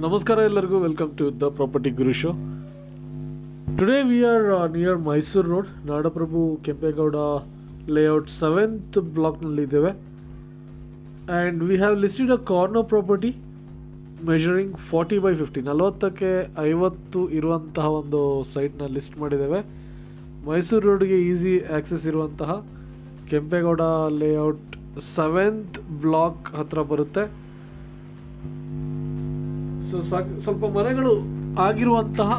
ನಮಸ್ಕಾರ ಎಲ್ಲರಿಗೂ welcome to the property guru show. Today we are near Mysuru road, Nadaprabhu Kempegowda layout 7th ಬ್ಲಾಕ್ನಲ್ಲಿದ್ದೇವೆ. And we have listed a corner property measuring 40x50, 40ಕ್ಕೆ 50 ಇರುವಂತಹ ಒಂದು ಸೈಟ್ನ list ಮಾಡಿದ್ದೇವೆ. ಮೈಸೂರು ರೋಡ್ಗೆ ಈಸಿ ಆಕ್ಸೆಸ್ ಇರುವಂತಹ ಕೆಂಪೇಗೌಡ ಲೇಔಟ್ 7th ಬ್ಲಾಕ್ ಹತ್ರ ಬರುತ್ತೆ. ಸೊ ಸ್ವಲ್ಪ ಮನೆಗಳು ಆಗಿರುವಂತಹ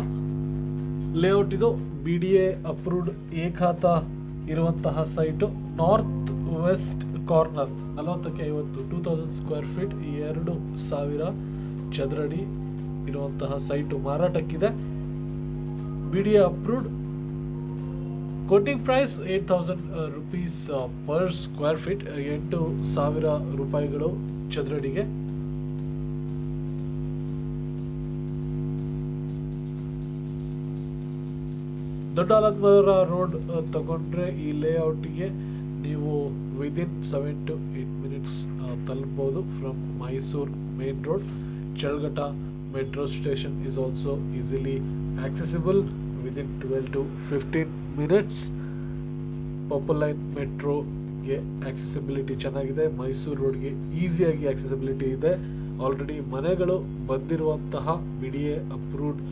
ಲೇಔಟ್ ಇದು. BDA ಅಪ್ರೂವ್ಡ್ ಏಕಾತ ಇರುವಂತಹ ಸೈಟು. ನಾರ್ತ್ ವೆಸ್ಟ್ ಕಾರ್ನರ್ 40ಕ್ಕೆ 50, 2000 ಸ್ಕ್ವೇರ್ ಫೀಟ್, 2000 ಚದರಡಿ ಇರುವಂತಹ ಸೈಟು ಮಾರಾಟಕ್ಕಿದೆ. BDA approved. Quoting price 8000 rupees per square feet, 8000 ರೂಪಾಯಿಗಳು ಚದರಡಿಗೆ. ದೊಡ್ಡ ಆಲತ್ಮರ ರೋಡ್ ತಗೊಂಡ್ರೆ ಈ ಲೇಔಟ್ಗೆ ನೀವು ವಿದಿನ್ 7 to 8 minutes ತಲುಪಬಹುದು from Mysuru main road. Challaghatta metro station is also easily accessible within 12 to 15 minutes. Purple line ಮೆಟ್ರೋಗೆ ಆಕ್ಸೆಸಿಬಿಲಿಟಿ ಚೆನ್ನಾಗಿದೆ. ಮೈಸೂರು ರೋಡ್ಗೆ ಈಸಿಯಾಗಿ ಆಕ್ಸೆಸಿಬಿಲಿಟಿ ಇದೆ. ಆಲ್ರೆಡಿ ಮನೆಗಳು ಬಂದಿರುವಂತಹ BDA ಅಪ್ರೂವ್ಡ್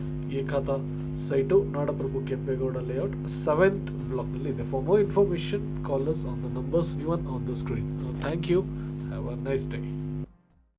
ಏಕಾತ ಸೈಟು ನಾಡಪ್ರಭು ಕೆಂಪೇಗೌಡ ಲೇಔಟ್ 7th ಬ್ಲಾಕ್ನಲ್ಲಿ ಇದೆ. For more information call us on the numbers given on the screen. Thank you. Have a nice day.